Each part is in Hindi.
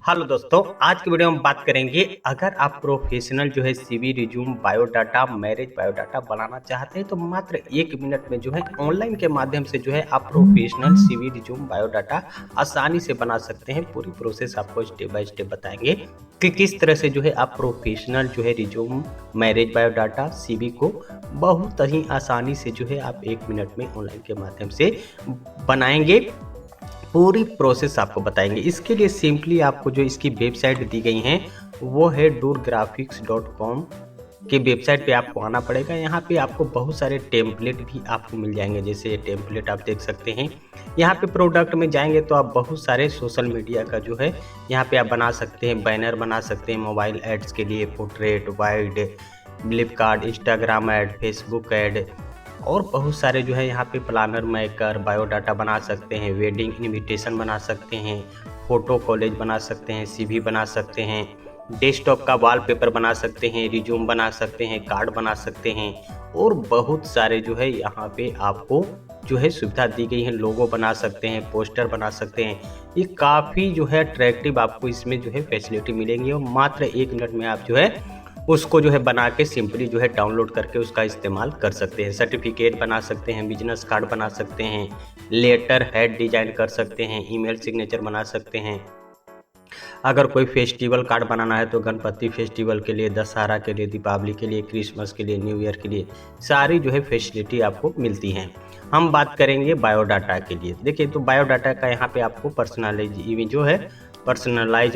हेलो दोस्तों, आज की वीडियो में बात करेंगे। अगर आप प्रोफेशनल जो है CV, resume, biodata, marriage biodata बनाना चाहते हैं तो मात्र 1 मिनट में जो है ऑनलाइन के माध्यम से जो है आप प्रोफेशनल सीवी, रिज्यूम, बायोडाटा आसानी से बना सकते हैं। पूरी प्रोसेस आपको स्टेप बाय स्टेप बताएंगे कि किस तरह से जो है आप प्रोफेशनल जो है रिज्यूम, मैरिज बायोडाटा, सीवी को बहुत ही आसानी से जो है आप 1 मिनट में ऑनलाइन के माध्यम से बनाएंगे। पूरी प्रोसेस आपको बताएंगे। इसके लिए सिंपली आपको जो इसकी वेबसाइट दी गई हैं वो है doorgraphics.com की वेबसाइट पे आपको आना पड़ेगा। यहाँ पे आपको बहुत सारे टेम्पलेट भी आपको मिल जाएंगे। जैसे ये टेम्पलेट आप देख सकते हैं। यहाँ पे प्रोडक्ट में जाएंगे तो आप बहुत सारे सोशल मीडिया का जो है यहाँ पे आप बना सकते हैं। बैनर बना सकते हैं मोबाइल एड्स के लिए, portrait, wide, Flipkart, Instagram add, Facebook ad और बहुत सारे जो है यहाँ पे प्लानर मेकर, बायोडाटा बना सकते हैं, वेडिंग इनविटेशन बना सकते हैं, फ़ोटो कॉलेज बना सकते हैं, सीवी बना सकते हैं, डेस्कटॉप का वॉलपेपर बना सकते हैं, रिज्यूम बना सकते हैं, कार्ड बना सकते हैं और बहुत सारे जो है यहाँ पे आपको जो है सुविधा दी गई है। लोगो बना सकते हैं, पोस्टर बना सकते हैं। ये काफ़ी जो है अट्रैक्टिव आपको इसमें जो है फैसिलिटी मिलेंगी और मात्र 1 मिनट में आप जो है उसको जो है बना के सिंपली जो है डाउनलोड करके उसका इस्तेमाल कर सकते हैं। सर्टिफिकेट बना सकते हैं, बिजनेस कार्ड बना सकते हैं, लेटर हेड डिजाइन कर सकते हैं, ईमेल सिग्नेचर बना सकते हैं। अगर कोई फेस्टिवल कार्ड बनाना है तो गणपति फेस्टिवल के लिए, दशहरा के लिए, दीपावली के लिए, क्रिसमस के लिए, न्यू ईयर के लिए सारी जो है फैसिलिटी आपको मिलती हैं। हम बात करेंगे बायोडाटा के लिए। देखिए तो बायोडाटा का यहाँ पे आपको पर्सनलाइज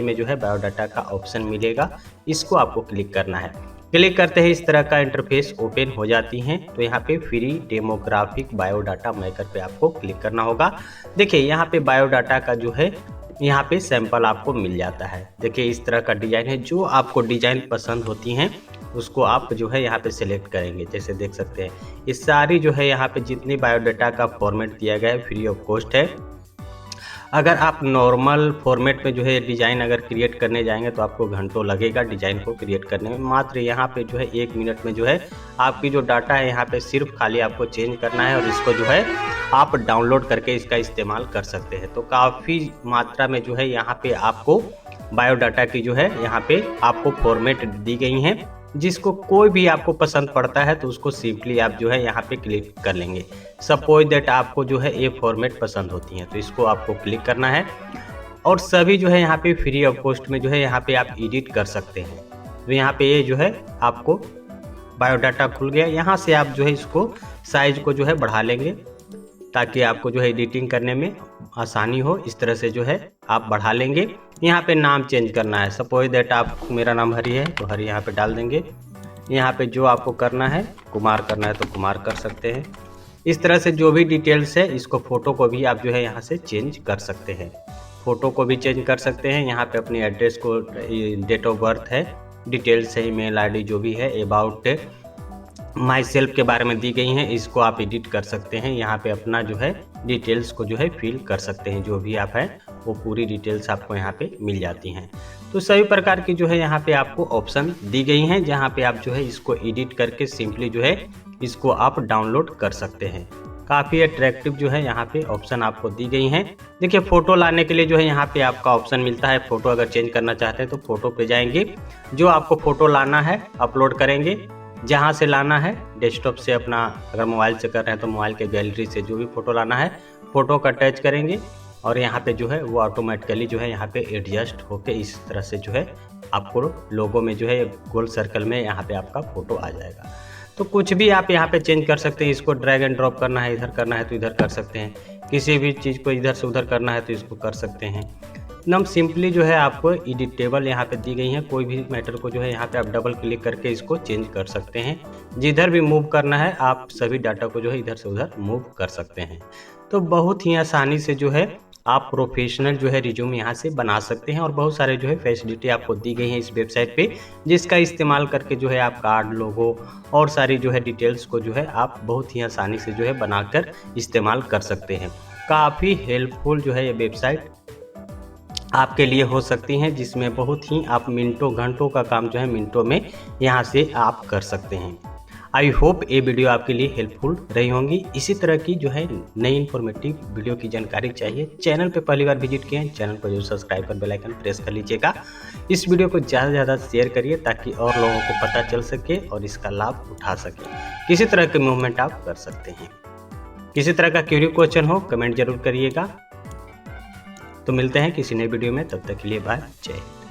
में जो है बायोडाटा का ऑप्शन मिलेगा। इसको आपको क्लिक करना है। क्लिक करते ही इस तरह का इंटरफेस ओपन हो जाती है। तो यहाँ पे फ्री डेमोग्राफिक बायोडाटा मेकर पे आपको क्लिक करना होगा। देखिए यहाँ पे बायोडाटा का जो है यहाँ पे सैंपल आपको मिल जाता है। देखिए इस तरह का डिजाइन है। जो आपको डिजाइन पसंद होती हैं उसको आप जो है यहाँ पे सिलेक्ट करेंगे। जैसे देख सकते हैं ये सारी जो है यहाँ पे जितनी बायोडाटा का फॉर्मेट दिया गया है फ्री ऑफ कॉस्ट है। अगर आप नॉर्मल फॉर्मेट में जो है डिज़ाइन अगर क्रिएट करने जाएंगे तो आपको घंटों लगेगा डिज़ाइन को क्रिएट करने में। मात्र यहाँ पे जो है 1 मिनट में जो है आपकी जो डाटा है यहाँ पे सिर्फ खाली आपको चेंज करना है और इसको जो है आप डाउनलोड करके इसका इस्तेमाल कर सकते हैं। तो काफ़ी मात्रा में जो है यहाँ पे आपको बायोडाटा की जो है यहाँ पे आपको फॉर्मेट दी गई हैं। जिसको कोई भी आपको पसंद पड़ता है तो उसको सिंपली आप जो है यहाँ पे क्लिक कर लेंगे। सपोज दैट आपको जो है ये फॉर्मेट पसंद होती है तो इसको आपको क्लिक करना है और सभी जो है यहाँ पे फ्री ऑफ कॉस्ट में जो है यहाँ पे आप एडिट कर सकते हैं। तो यहाँ पे ये जो है आपको बायोडाटा खुल गया। यहाँ से आप जो है इसको साइज को जो है बढ़ा लेंगे ताकि आपको जो है एडिटिंग करने में आसानी हो। इस तरह से जो है आप बढ़ा लेंगे। यहाँ पे नाम चेंज करना है। सपोज दैट आप मेरा नाम हरी है तो हरी यहाँ पे डाल देंगे। यहाँ पे जो आपको करना है कुमार करना है तो कुमार कर सकते हैं। इस तरह से जो भी डिटेल्स है इसको फ़ोटो को भी आप जो है यहाँ से चेंज कर सकते हैं। फ़ोटो को भी चेंज कर सकते हैं। यहाँ पे अपनी एड्रेस को, डेट ऑफ बर्थ है, डिटेल्स है, ईमेल आईडी जो भी है, अबाउट माई सेल्फ के बारे में दी गई हैं, इसको आप एडिट कर सकते हैं। यहाँ पे अपना जो है डिटेल्स को जो है फिल कर सकते हैं। जो भी आप हैं वो पूरी डिटेल्स आपको यहाँ पे मिल जाती हैं। तो सभी प्रकार की जो है यहाँ पे आपको ऑप्शन दी गई हैं जहाँ पे आप जो है इसको एडिट करके सिंपली जो है इसको आप डाउनलोड कर सकते हैं। काफ़ी अट्रैक्टिव जो है यहाँ पे ऑप्शन आपको दी गई हैं। देखिए फ़ोटो लाने के लिए जो है यहाँ पे आपका ऑप्शन मिलता है। फ़ोटो अगर चेंज करना चाहते हैं तो फ़ोटो पे जाएंगे। जो आपको फ़ोटो लाना है अपलोड करेंगे। जहाँ से लाना है डेस्कटॉप से, अपना अगर मोबाइल से कर रहे हैं तो मोबाइल के गैलरी से जो भी फ़ोटो लाना है फ़ोटो का अटैच करेंगे और यहाँ पे जो है वो ऑटोमेटिकली जो है यहाँ पे एडजस्ट होके इस तरह से जो है आपको लोगो में जो है गोल सर्कल में यहाँ पे आपका फ़ोटो आ जाएगा। तो कुछ भी आप यहाँ पे चेंज कर सकते हैं। इसको ड्रैग एंड ड्रॉप करना है, इधर करना है तो इधर कर सकते हैं। किसी भी चीज़ को इधर से उधर करना है तो इसको कर सकते हैं। एकदम सिंपली जो है आपको एडिटेबल यहाँ पे दी गई है। कोई भी मैटर को जो है यहाँ पे आप डबल क्लिक करके इसको चेंज कर सकते हैं। जिधर भी मूव करना है आप सभी डाटा को जो है इधर से उधर मूव कर सकते हैं। तो बहुत ही आसानी से जो है आप प्रोफेशनल जो है रिज्यूम यहाँ से बना सकते हैं और बहुत सारे जो है फैसिलिटी आपको दी गई हैं इस वेबसाइट पे, जिसका इस्तेमाल करके जो है आप कार्ड, लोगो और सारी जो है डिटेल्स को जो है आप बहुत ही आसानी से जो है बनाकर इस्तेमाल कर सकते हैं। काफ़ी हेल्पफुल जो है ये वेबसाइट आपके लिए हो सकती हैं, जिसमें बहुत ही आप मिनटों घंटों का काम जो है मिनटों में यहाँ से आप कर सकते हैं। आई होप ये वीडियो आपके लिए हेल्पफुल रही होंगी। इसी तरह की जो है नई इन्फॉर्मेटिव वीडियो की जानकारी चाहिए, चैनल पे पहली बार विजिट किए हैं, चैनल को जो सब्सक्राइब कर बेल आइकन प्रेस कर लीजिएगा। इस वीडियो को ज़्यादा से ज़्यादा शेयर करिए ताकि और लोगों को पता चल सके और इसका लाभ उठा सके। किसी तरह के मूवमेंट आप कर सकते हैं। किसी तरह का क्वेरी क्वेश्चन हो कमेंट जरूर करिएगा। तो मिलते हैं किसी नई वीडियो में, तब तक के लिए बाय, जय हिंद।